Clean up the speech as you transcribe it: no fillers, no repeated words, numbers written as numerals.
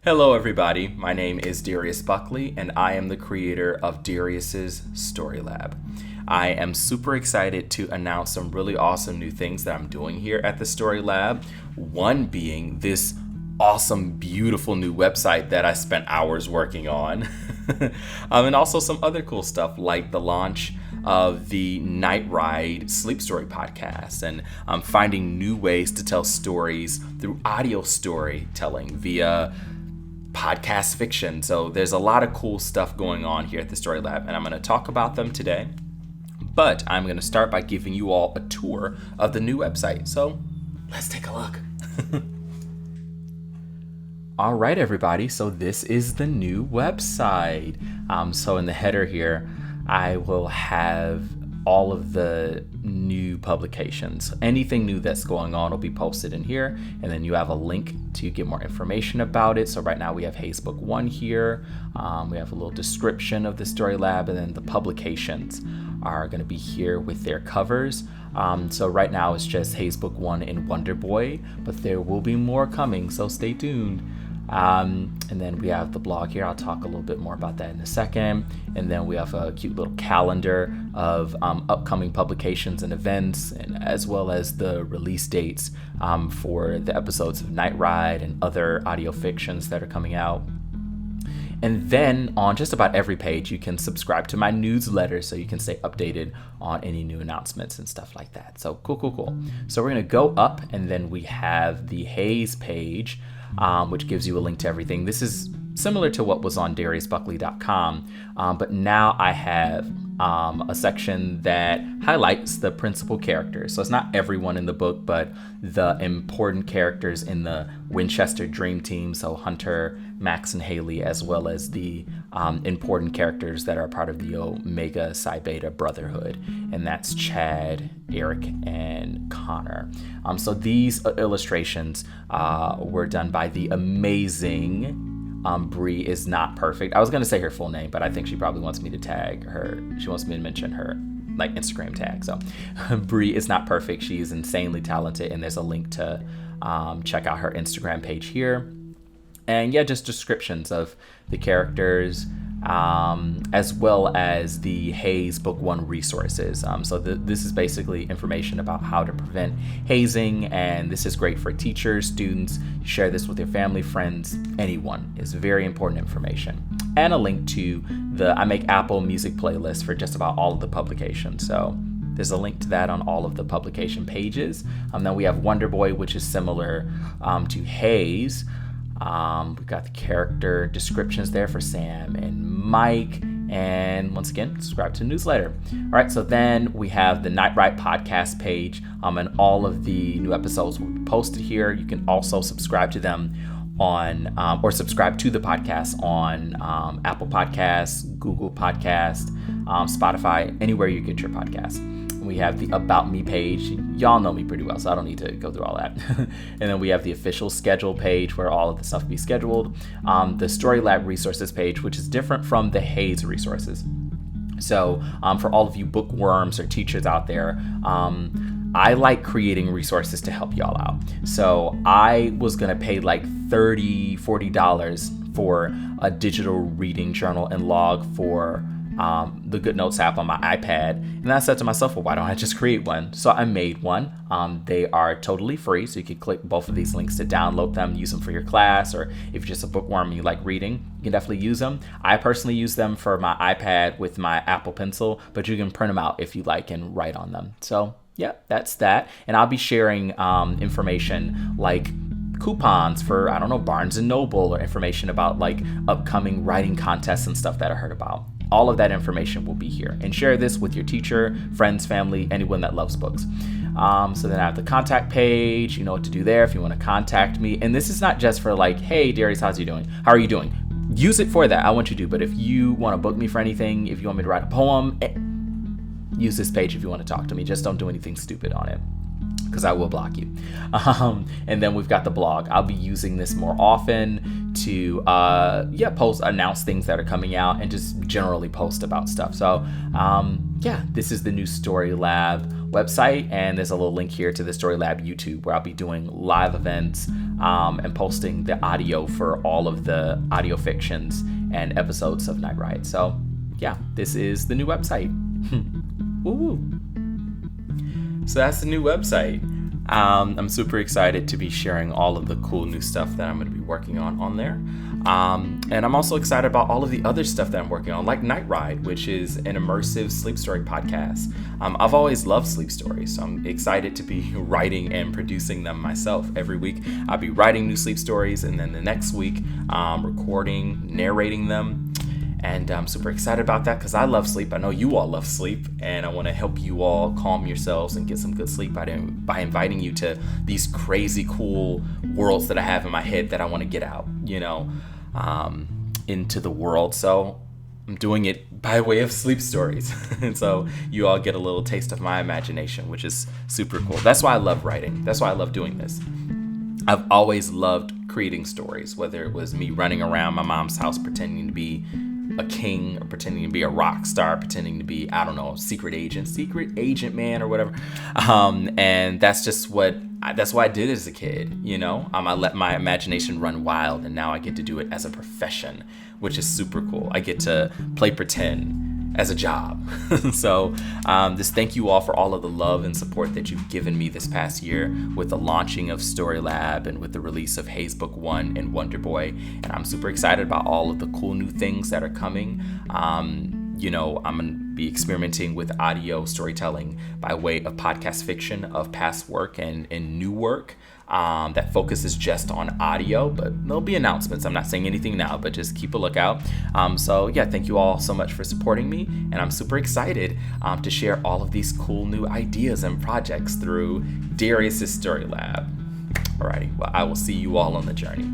Hello, everybody. My name is Darius Buckley, and I am the creator of Darius's Story Lab. I am super excited to announce some really awesome new things that I'm doing here at the Story Lab. One being this awesome, beautiful new website that I spent hours working on. And also some other cool stuff like the launch of the Night Ride Sleep Story podcast and finding new ways to tell stories through audio storytelling via podcast fiction. So there's a lot of cool stuff going on here at the Story Lab, and I'm going to talk about them today. But I'm going to start by giving you all a tour of the new website. So let's take a look. All right, everybody. So this is the new website. So in the header here, I will have all of the new publications. Anything new that's going on will be posted in here, and then you have a link to get more information about it. So right now we have Hayes Book 1 here. We have a little description of the Story Lab, and then the publications are going to be here with their covers. So right now it's just Hayes Book 1 and Wonder Boy, but there will be more coming, so stay tuned. And then we have the blog here. I'll talk a little bit more about that in a second. And then we have a cute little calendar of upcoming publications and events, and as well as the release dates for the episodes of Night Ride and other audio fictions that are coming out. And then on just about every page, you can subscribe to my newsletter so you can stay updated on any new announcements and stuff like that. So cool. So we're going to go up, and then we have the Hayes page, which gives you a link to everything. This is similar to what was on DariusBuckley.com, but now I have a section that highlights the principal characters. So it's not everyone in the book, but the important characters in the Winchester Dream Team. So Hunter, Max, and Haley, as well as the important characters that are part of the Omega Psi Beta Brotherhood. And that's Chad, Eric, and Connor. So these illustrations were done by the amazing Bree Is Not Perfect. I was going to say her full name, but I think she probably wants me to tag her. She wants me to mention her like Instagram tag. So Bree Is Not Perfect. She is insanely talented, and there's a link to check out her Instagram page here. And yeah, just descriptions of the characters, as well as the Hayes Book 1 resources. So this is basically information about how to prevent hazing, and this is great for teachers, students. Share this with your family, friends, anyone. It's very important information. And a link to the I Make Apple Music playlist for just about all of the publications. So there's a link to that on all of the publication pages. Then we have Wonder Boy, which is similar to Hayes. We've got the character descriptions there for Sam and Mike. And once again, subscribe to the newsletter. All right, so then we have the Night Ride podcast page, and all of the new episodes will be posted here. You can also subscribe to them on, or subscribe to the podcast on Apple Podcasts, Google Podcasts, Spotify, anywhere you get your podcasts. We have the About Me page. Y'all know me pretty well, so I don't need to go through all that. And then we have the official schedule page where all of the stuff be scheduled. The Story Lab resources page, which is different from the Hayes resources. So for all of you bookworms or teachers out there, I like creating resources to help y'all out. So I was going to pay like $30, $40 for a digital reading journal and log for the GoodNotes app on my iPad. And I said to myself, well, why don't I just create one? So I made one. They are totally free, so you can click both of these links to download them, use them for your class, or if you're just a bookworm and you like reading, you can definitely use them. I personally use them for my iPad with my Apple Pencil, but you can print them out if you like and write on them. So yeah, that's that. And I'll be sharing information like coupons for, Barnes & Noble, or information about like upcoming writing contests and stuff that I heard about. All of that information will be here. And share this with your teacher, friends, family, anyone that loves books. So then I have the contact page. You know what to do there if you want to contact me. And this is not just for like, hey, Darius, how are you doing? Use it for that. I want you to. But if you want to book me for anything, if you want me to write a poem, use this page if you want to talk to me. Just don't do anything stupid on it, because I will block you. And then we've got the blog. I'll be using this more often to announce things that are coming out and just generally post about stuff. So this is the new Story Lab website, and there's a little link here to the Story Lab YouTube where I'll be doing live events and posting the audio for all of the audio fictions and episodes of Night Ride. So yeah, this is the new website. Woo-woo. So that's the new website. I'm super excited to be sharing all of the cool new stuff that I'm going to be working on there. And I'm also excited about all of the other stuff that I'm working on, like Night Ride, which is an immersive sleep story podcast. I've always loved sleep stories, so I'm excited to be writing and producing them myself. Every week I'll be writing new sleep stories, and then the next week recording, narrating them. And I'm super excited about that because I love sleep. I know you all love sleep, and I want to help you all calm yourselves and get some good sleep by inviting you to these crazy cool worlds that I have in my head that I want to get out, into the world. So I'm doing it by way of sleep stories. And so you all get a little taste of my imagination, which is super cool. That's why I love writing. That's why I love doing this. I've always loved creating stories, whether it was me running around my mom's house pretending to be a king, or pretending to be a rock star, pretending to be, I don't know, secret agent man or whatever. And that's what I did as a kid, I let my imagination run wild, and now I get to do it as a profession, which is super cool. I get to play pretend as a job. So just thank you all for all of the love and support that you've given me this past year with the launching of Story Lab and with the release of Hazebook 1 and Wonder Boy. And I'm super excited about all of the cool new things that are coming. I'm going to be experimenting with audio storytelling by way of podcast fiction of past work and new work. That focuses just on audio, but there'll be announcements. I'm not saying anything now, but just keep a lookout. So yeah, thank you all so much for supporting me, and I'm super excited to share all of these cool new ideas and projects through Darius's Story Lab. Alrighty, well, I will see you all on the journey.